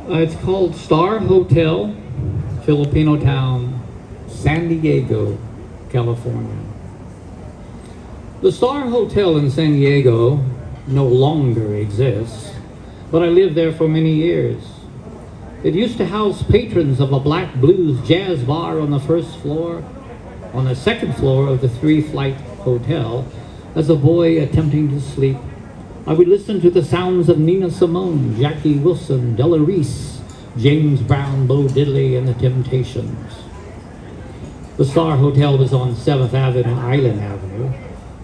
It's called Star Hotel, Filipino Town, San Diego, California. The Star Hotel in San Diego no longer exists, but I lived there for many years. It used to house patrons of a black blues jazz bar on the first floor, on the second floor of the three-flight hotel. As a boy attempting to sleep, I would listen to the sounds of Nina Simone, Jackie Wilson, Della Reese, James Brown, Bo Diddley, and the Temptations. The Star Hotel was on 7th Avenue and Island Avenue.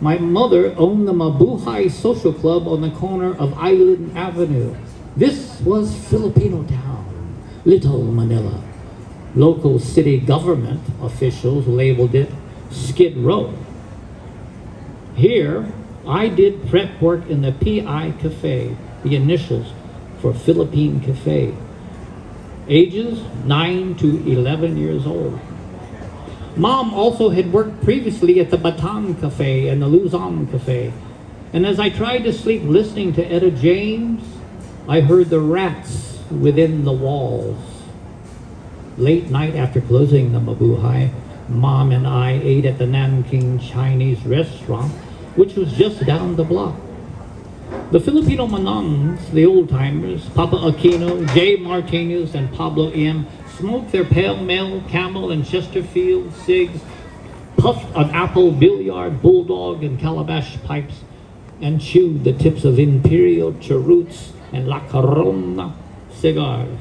My mother owned the Mabuhay Social Club on the corner of Island Avenue. This was Filipino Town, Little Manila. Local city government officials labeled it Skid Row. Here, I did prep work in the PI Cafe, the initials for Philippine Cafe, ages 9 to 11 years old. Mom also had worked previously at the Bataan Cafe and the Luzon Cafe. And as I tried to sleep listening to Etta James, I heard the rats within the walls. Late night after closing the Mabuhay, Mom and I ate at the Nanking Chinese restaurant, which was just down the block. The Filipino Manongs, the old-timers, Papa Aquino, Jay Martinez, and Pablo M., smoked their Pell, Mel, Camel, and Chesterfield cigs, puffed on apple, billiard, bulldog, and calabash pipes, and chewed the tips of Imperial, Cheroots, and La Corona cigars.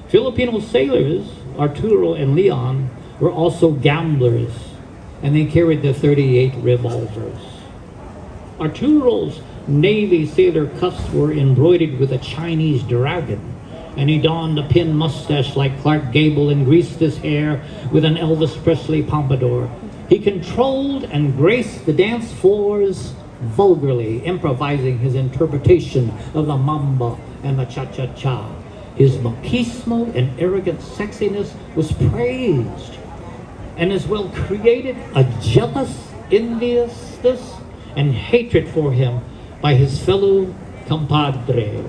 Filipino sailors, Arturo and Leon, were also gamblers, and they carried the .38 revolvers. Arturo's Navy sailor cuffs were embroidered with a Chinese dragon, and he donned a pin mustache like Clark Gable and greased his hair with an Elvis Presley pompadour. He controlled and graced the dance floors vulgarly, improvising his interpretation of the mambo and the cha-cha-cha. His machismo and arrogant sexiness was praised, and as well created a jealous enviousness and hatred for him by his fellow compadres.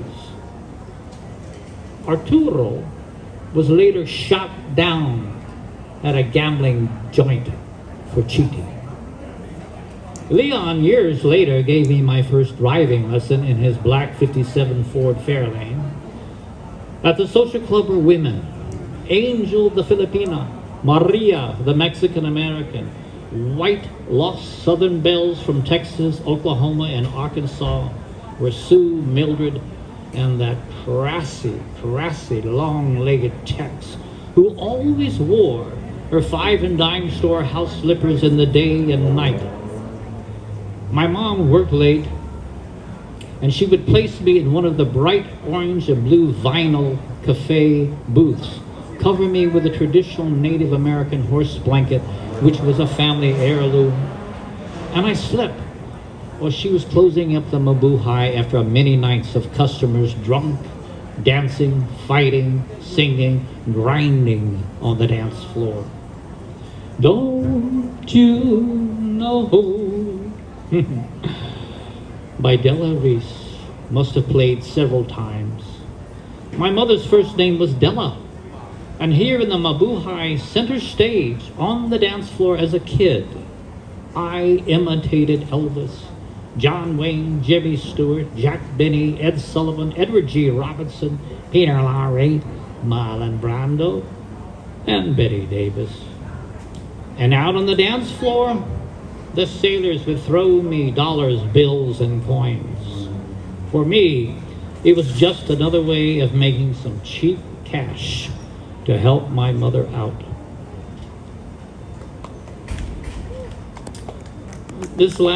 Arturo was later shot down at a gambling joint for cheating. Leon, years later, gave me my first driving lesson in his black 57 Ford Fairlane. At the social club were women: Angel the Filipina, Maria the Mexican-American, white lost Southern belles from Texas, Oklahoma, and Arkansas were Sue, Mildred, and that crassy, long-legged Tex who always wore her 5 and dime store house slippers in the day and night. My mom worked late, and she would place me in one of the bright orange and blue vinyl cafe booths, cover me with a traditional Native American horse blanket, which was a family heirloom, and I slept while she was closing up the Mabuhay after many nights of customers drunk, dancing, fighting, singing, grinding on the dance floor. Don't you know by Della Reese must have played several times. My mother's first name was Della, and here in the Mabuhay center stage on the dance floor as a kid, I imitated Elvis, John Wayne, Jimmy Stewart, Jack Benny, Ed Sullivan, Edward G. Robinson, Peter Lorre, Marlon Brando, and Betty Davis. And out on the dance floor, the sailors would throw me dollars, bills, and coins. For me, it was just another way of making some cheap cash to help my mother out. This last